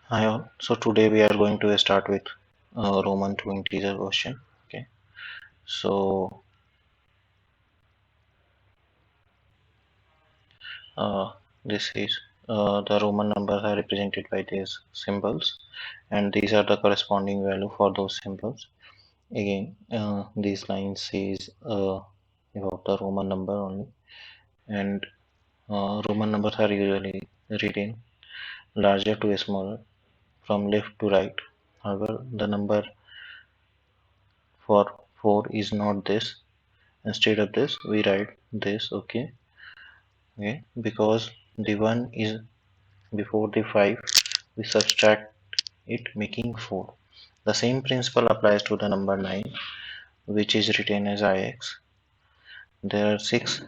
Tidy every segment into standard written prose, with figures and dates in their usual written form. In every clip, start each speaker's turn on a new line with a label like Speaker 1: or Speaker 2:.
Speaker 1: Hi all. So today we are going to start with Roman to integer question. Okay. So this is the Roman numbers are represented by these symbols, and these are the corresponding value for those symbols. Again, these lines says about the Roman number only, and Roman numbers are usually written larger to smaller from left to right. However, the number for 4 is not this. Instead of this, we write this, okay, because the 1 is before the 5, we subtract it, making 4. The same principle applies to the number 9, which is written as ix. There are 6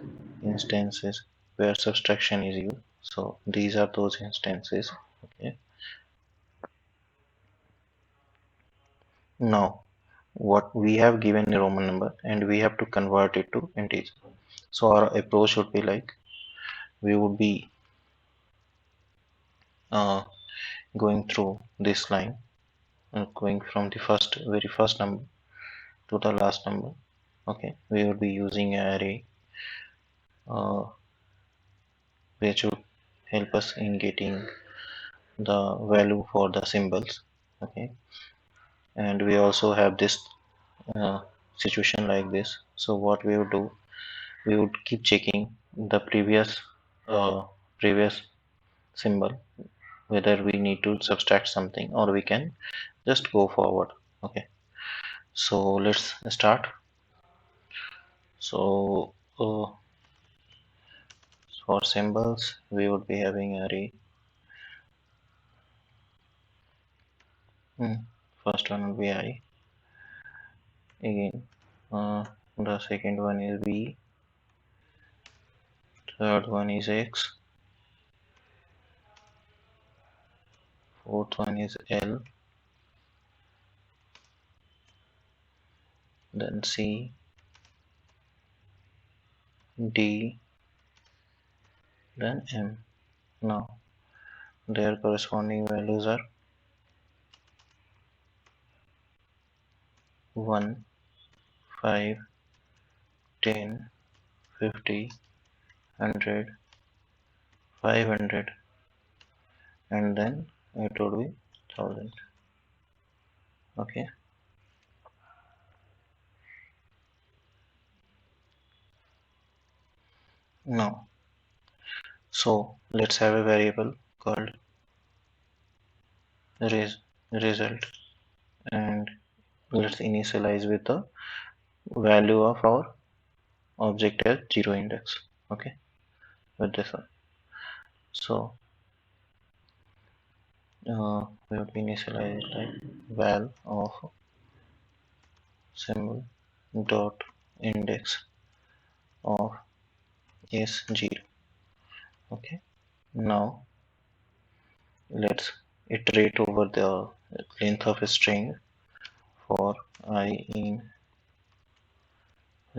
Speaker 1: instances where subtraction is used. So these are those instances. Okay. Now, what we have given a Roman number and we have to convert it to integer. So our approach would be like we would be uh, going through this line, going from the very first number to the last number. Okay, we would be using an array uh, which would help us in getting the value for the symbols. Okay, and we also have this uh, situation like this. So what we would do, we would keep checking the uh, previous symbol, whether we need to subtract something or we can just go forward. Okay, so let's start. So for symbols, we would be having array. First one will be I. Again, the second one is B. Third one is X. Fourth one is L. Then C, D, then M. Now, their corresponding values are 1, 5, 10, 50, 100, 500, and then it would be 1000. Okay. Now, so let's have a variable called result, and let's initialize with the value of our object as 0 index. Okay, with this one. So we have initialized like val of symbol dot index of is 0. Okay, now let's iterate over the length of a string for I in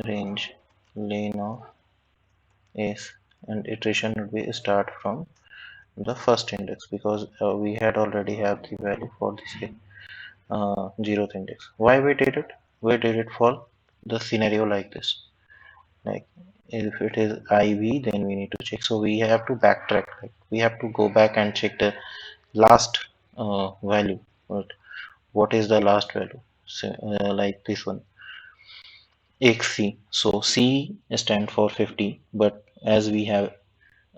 Speaker 1: range len of s, and iteration would be start from the first index because we had already have the value for this 0th index. Why we did it? We did it for the scenario like this. Like if it is IV, then we need to check. So we have to backtrack. Like we have to go back and check the last value. What is the last value? So, like this one, XC. So C stand for 50, but as we have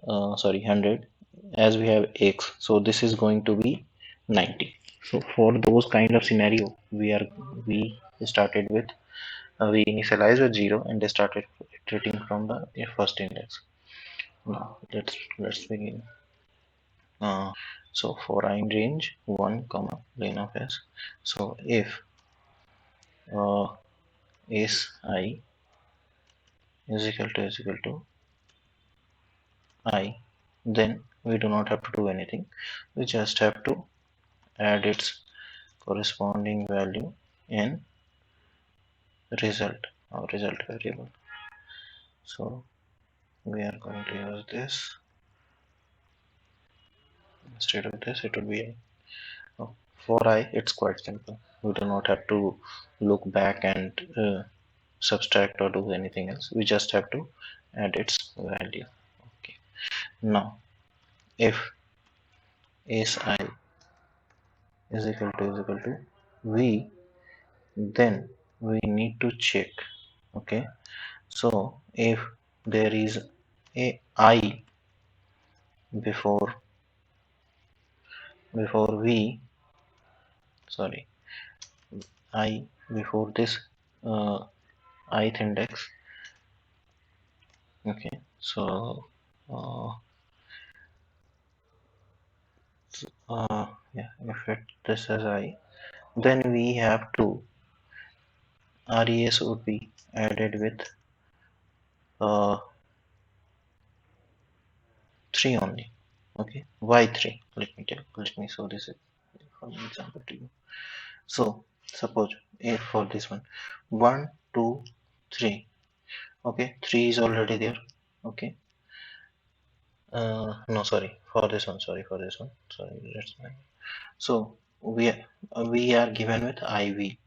Speaker 1: sorry 100, as we have X, so this is going to be 90. So for those kind of scenario, we started with we initialize with 0 and they started iterating from the first index. Now let's begin. So for I in range 1 comma len of s. So if uh, is I is equal to I, then we do not have to do anything. We just have to add its corresponding value in result, our result variable. So we are going to use this. Instead of this, it would be For I, it's quite simple. We do not have to look back and subtract or do anything else. We just have to add its value. Okay. Now, if si is equal to v, then we need to check. Okay. So if there is a I before v, sorry, I before this uh, ith index. Okay. So uh, yeah, if this is I, then we have to res would be added with 3 only. Okay, why 3? Let me show this for an example to you. So suppose if for this one, 1 2 3. Okay, 3 is already there. Okay, no, sorry for this one, sorry, let's so we are given with iv.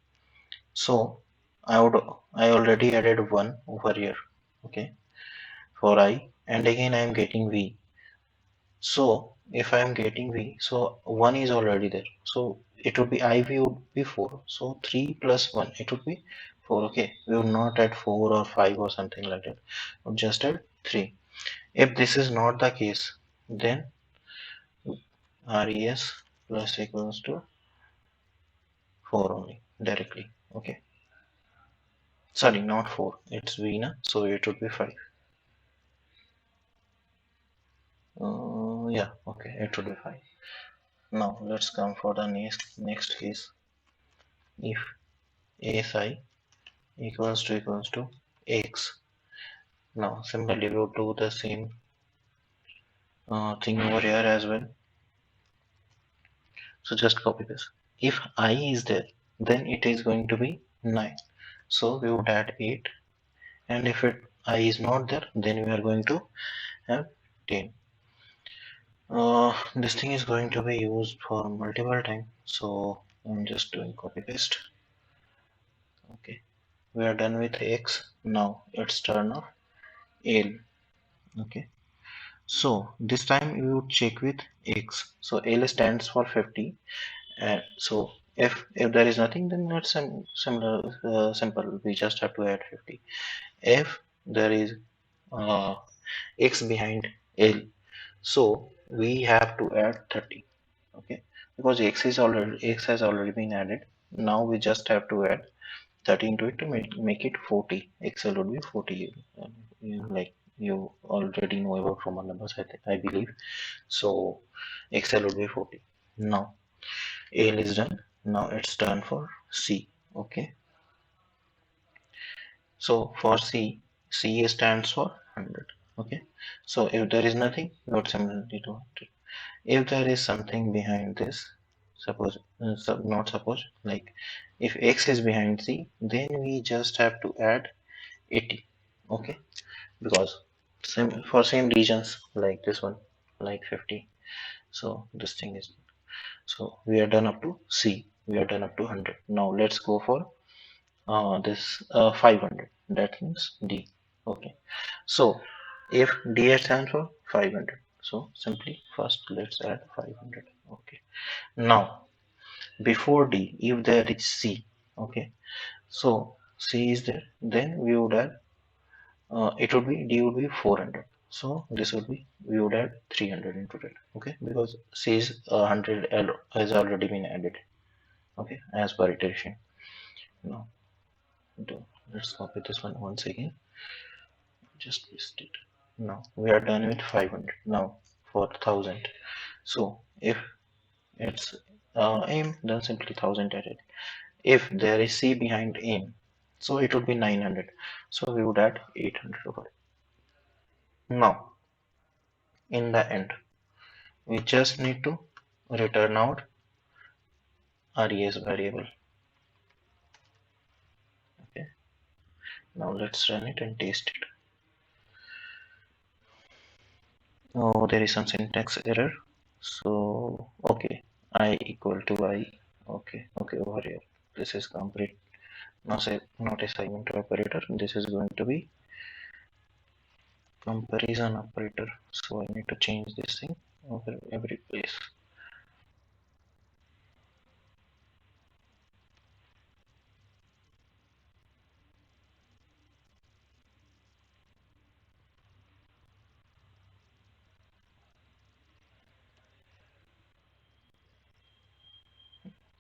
Speaker 1: So I already added 1 over here. Okay, for I, and again I am getting v. So if I am getting v, so 1 is already there. So it would be iv would be 4. So 3 plus 1, it would be 4. Okay, we would not add 4 or 5 or something like that. We would just add 3. If this is not the case, then res plus equals to 4 only directly. Okay, sorry, not 4. It's v na, so it would be 5. Yeah, okay, it would be 5. Now let's come for the next case. If asi equals to x. Now similarly we will do the same thing over here as well. So just copy this. If I is there, then it is going to be 9. So we would add 8, and if I is not there, then we are going to have 10. This thing is going to be used for multiple times, so I'm just doing copy paste. Okay, we are done with x. Now it's turn of L. Okay, so this time we would check with x. So L stands for 50, and so if there is nothing, then it's similar simple. We just have to add 50. If there is uh, x behind L, so we have to add 30. Okay, because x has already been added. Now we just have to add 30 into it to make it 40. Excel would be 40. Like you already know about Roman numbers, I believe. So Excel would be 40. Now L is done. Now it's done for C. Okay. So for C, C stands for 100. Okay. So if there is nothing, not similarly to 100. If there is something behind this, suppose, not suppose, like if X is behind C, then we just have to add 80. Okay, because for same regions like this one, like 50. So this thing is, so we are done up to C, we are done up to 100. Now let's go for this 500, that means D. Okay, so if D stands for 500, so simply first let's add 500. Okay, now before D, if there is C, okay, so C is there, then we would add it would be D would be 400. So this would be, we would add 300 into it. Okay, because C is 100 has already been added. Okay, as per iteration. Now let's copy this one once again. Just paste it. Now we are done with 500. Now for 1000. So if it's aim, then simply 1000 added. If there is C behind aim, so it would be 900. So we would add 800 over it. Now in the end, we just need to return out res variable. Okay, now let's run it and test it. Oh, there is some syntax error. So okay, I equal to I. Okay, over here this is complete. Now say not a segment operator, this is going to be comparison operator, so I need to change this thing over every place.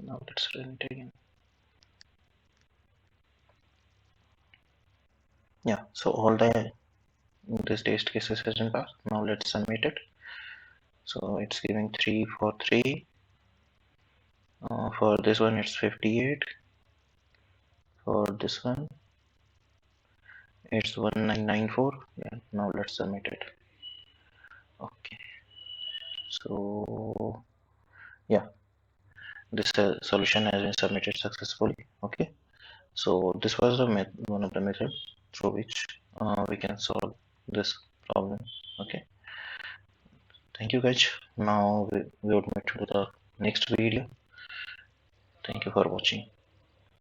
Speaker 1: Now let's run it again. Yeah, so all the this test cases has been passed. Now let's submit it. So it's giving 3 for 3. For this one it's 58. For this one it's 1994. Yeah, now let's submit it. Okay, so yeah, this solution has been submitted successfully. Okay, so this was the one of the method through which we can solve this problem. Okay, thank you guys. Now we would meet to the next video. Thank you for watching.